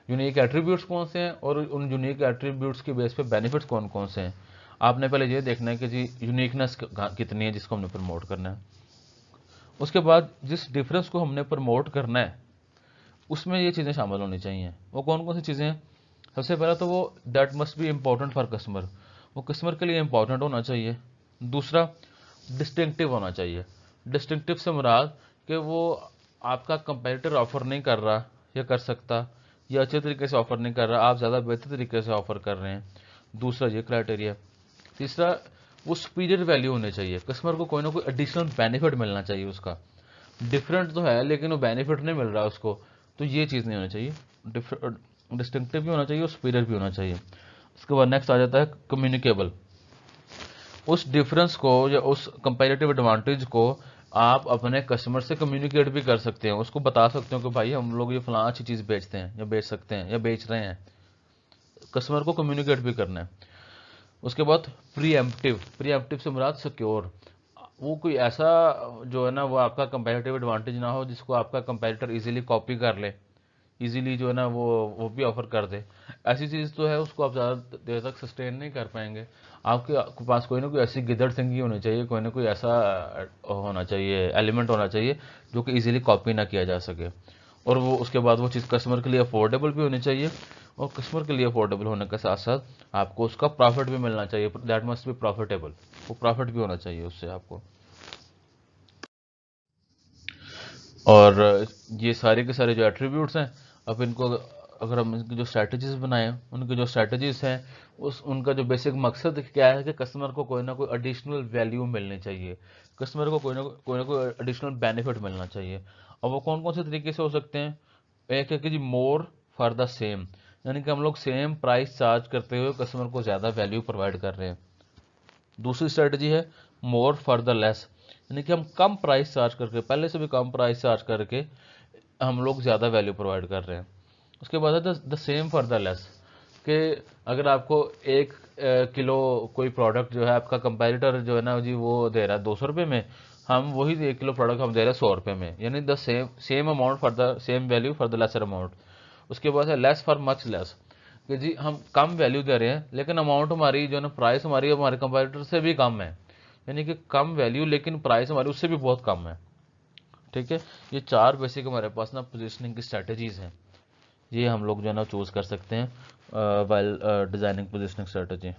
यूनिक एट्रीब्यूट्स कौन से हैं और उन यूनिक एट्रीब्यूट्स के बेस पे बेनिफिट्स कौन कौन से हैं। आपने पहले ये देखना है कि जी यूनिकनेस कितनी है जिसको हमने प्रमोट करना है। उसके बाद जिस डिफरेंस को हमने प्रमोट करना है उसमें ये चीज़ें शामिल होनी चाहिए। वो कौन कौन सी चीज़ें हैं? सबसे पहला तो वो that must be important for customer, वो कस्टमर के लिए इंपॉर्टेंट होना चाहिए। दूसरा, डिस्टिंक्टिव होना चाहिए। डिस्टिंक्टिव से मुराद कि वो आपका कंपेटिटर ऑफर नहीं कर रहा या कर सकता, या अच्छे तरीके से ऑफर नहीं कर रहा, आप ज़्यादा बेहतर तरीके से ऑफर कर रहे हैं। दूसरा ये क्राइटेरिया। तीसरा, वो सुपीरियर वैल्यू होनी चाहिए, कस्टमर को कोई ना कोई एडिशनल बेनिफिट मिलना चाहिए उसका। डिफरेंट तो है लेकिन वो बेनिफिट नहीं मिल रहा उसको, तो ये चीज़ नहीं होनी चाहिए। डिस्टिंक्टिव भी होना चाहिए और सुपीरियर भी होना चाहिए। उसके बाद नेक्स्ट आ जाता है कम्युनिकेबल। उस डिफरेंस को या उस कंपैरेटिव एडवांटेज को आप अपने कस्टमर से कम्युनिकेट भी कर सकते हैं, उसको बता सकते हो कि भाई हम लोग ये फलां अच्छी चीज़ बेचते हैं या बेच सकते हैं या बेच रहे हैं। कस्टमर को कम्युनिकेट भी करना है। उसके बाद प्रीएम्प्टिव। प्रीएम्प्टिव से मुराद सिक्योर। वो कोई ऐसा जो है ना वो आपका कंपैरेटिव एडवांटेज ना हो जिसको आपका कंपैरेटर इजीली कॉपी कर ले, इजीली जो है ना वो भी ऑफर कर दे। ऐसी चीज़ तो है उसको आप ज़्यादा देर तक सस्टेन नहीं कर पाएंगे। आपके पास कोई ना कोई ऐसी गिदड़ सिंगी होनी चाहिए, कोई ना कोई ऐसा होना चाहिए, एलिमेंट होना चाहिए जो कि इजीली कॉपी ना किया जा सके। और वो उसके बाद वो चीज़ कस्टमर के लिए अफोर्डेबल भी होनी चाहिए, और कस्टमर के लिए अफोर्डेबल होने के साथ साथ आपको उसका प्रॉफिट भी मिलना चाहिए। दैट मस्ट बी प्रॉफिटेबल, वो प्रॉफिट भी होना चाहिए उससे आपको। और ये सारे के सारे जो एट्रीब्यूट्स हैं, अब इनको अगर हम इनकी जो स्ट्रैटेजीज बनाएं, उनकी जो स्ट्रैटेजीज हैं उस उनका जो बेसिक मकसद क्या है कि कस्टमर को कोई ना कोई एडिशनल वैल्यू मिलनी चाहिए, कस्टमर को कोई ना कोई एडिशनल बेनिफिट मिलना चाहिए। और वो कौन कौन से तरीके से हो सकते हैं? एक है कि जी मोर फॉर द सेम, यानी कि हम लोग सेम प्राइस चार्ज करते हुए कस्टमर को ज़्यादा वैल्यू प्रोवाइड कर रहे हैं। दूसरी स्ट्रेटजी है मोर फॉर द लेस, यानी कि हम कम प्राइस चार्ज करके, पहले से भी कम प्राइस चार्ज करके हम लोग ज़्यादा वैल्यू प्रोवाइड कर रहे हैं। उसके बाद है the same for the less, कि अगर आपको 1 किलो कोई प्रोडक्ट जो है आपका कंपेटिटर जो है ना जी वो दे रहा है 200 रुपये में, हम वही 1 किलो प्रोडक्ट हम दे रहे हैं 100 रुपये में, यानी the same same amount for the same value for the lesser amount. उसके बाद है लेस फॉर मच लेस, कि जी हम कम वैल्यू दे रहे हैं लेकिन अमाउंट हमारी जो है ना प्राइस हमारी हमारे कंपेटिटर से भी कम है, यानी कि कम वैल्यू लेकिन प्राइस हमारी उससे भी बहुत कम है। ठीक है। ये चार बेसिक हमारे पास ना पोजीशनिंग की स्ट्रेटजीज हैं, ये हम लोग जो है ना चूज कर सकते हैं वाइल डिजाइनिंग पोजीशनिंग स्ट्रेटजी।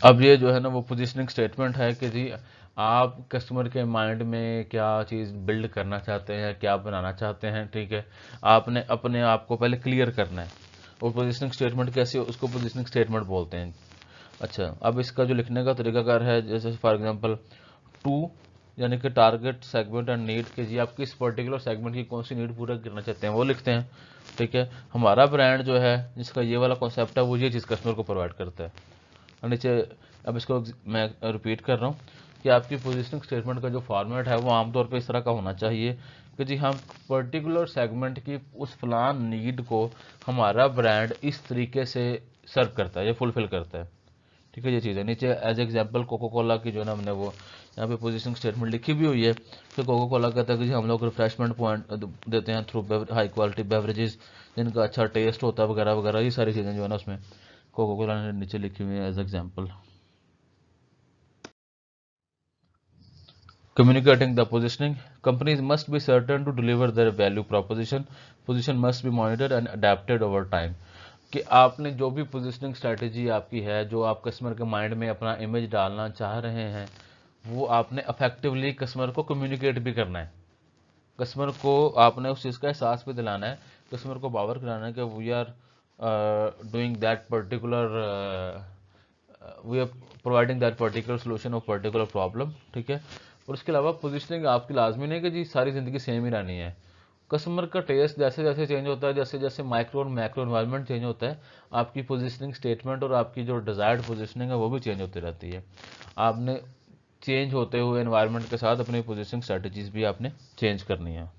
अब ये जो है ना वो पोजीशनिंग स्टेटमेंट है कि जी आप कस्टमर के माइंड में क्या चीज़ बिल्ड करना चाहते हैं, क्या बनाना चाहते हैं। ठीक है। आपने अपने आप को पहले क्लियर करना है। और पोजीशनिंग स्टेटमेंट कैसे, उसको पोजीशनिंग स्टेटमेंट बोलते हैं। अच्छा, अब इसका जो लिखने का तरीकाकार है, जैसे फॉर एग्जांपल टू, यानी कि टारगेट सेगमेंट एंड नीड, के जी आप किस पर्टिकुलर सेगमेंट की कौन सी नीड पूरा करना चाहते हैं वो लिखते हैं। ठीक है। हमारा ब्रांड जो है जिसका ये वाला कॉन्सेप्ट है वो ये चीज़ कस्टमर को प्रोवाइड करता है। और नीचे अब इसको मैं रिपीट कर रहा हूँ कि आपकी पोजीशनिंग स्टेटमेंट का जो फॉर्मेट है वो आमतौर पे इस तरह का होना चाहिए कि जी हम पर्टिकुलर सेगमेंट की उस फलान नीड को हमारा ब्रांड इस तरीके से सर्व करता है या फुलफिल करता है। ठीक है। ये चीज़ है। नीचे एज एग्जांपल कोको कोला की जो है ना हमने वो यहाँ पे पोजीशनिंग स्टेटमेंट लिखी भी हुई है कि कोको कोला कहता है कि जी हम लोग रिफ्रेशमेंट पॉइंट देते हैं थ्रू हाई क्वालिटी बेवरेजेस जिनका अच्छा टेस्ट होता है वगैरह वगैरह, ये सारी चीज़ें जो है ना उसमें कोको कोला ने नीचे लिखी हुई है as example. Communicating the positioning, companies must be certain to deliver their value proposition. Position must be monitored and adapted over time. कि आपने जो भी पोजीशनिंग स्ट्रेटजी आपकी है, जो आप कस्टमर के माइंड में अपना इमेज डालना चाह रहे हैं, वो आपने अफेक्टिवली कस्टमर को कम्युनिकेट भी करना है। कस्टमर को आपने उस चीज़ का एहसास भी दिलाना है, कस्टमर को बावर कराना है कि we are doing that particular, we are providing that particular solution of particular problem. ठीक है। और उसके अलावा पोजीशनिंग आपकी लाजमी नहीं कि जी सारी ज़िंदगी सेम ही रहनी है। कस्टमर का टेस्ट जैसे जैसे चेंज होता है, जैसे जैसे माइक्रो और मैक्रो एनवायरनमेंट चेंज होता है, आपकी पोजीशनिंग स्टेटमेंट और आपकी जो डिज़ायर्ड पोजीशनिंग है वो भी चेंज होती रहती है। आपने चेंज होते हुए एनवायरनमेंट के साथ अपनी पोजीशनिंग स्ट्रेटजीज भी आपने चेंज करनी है।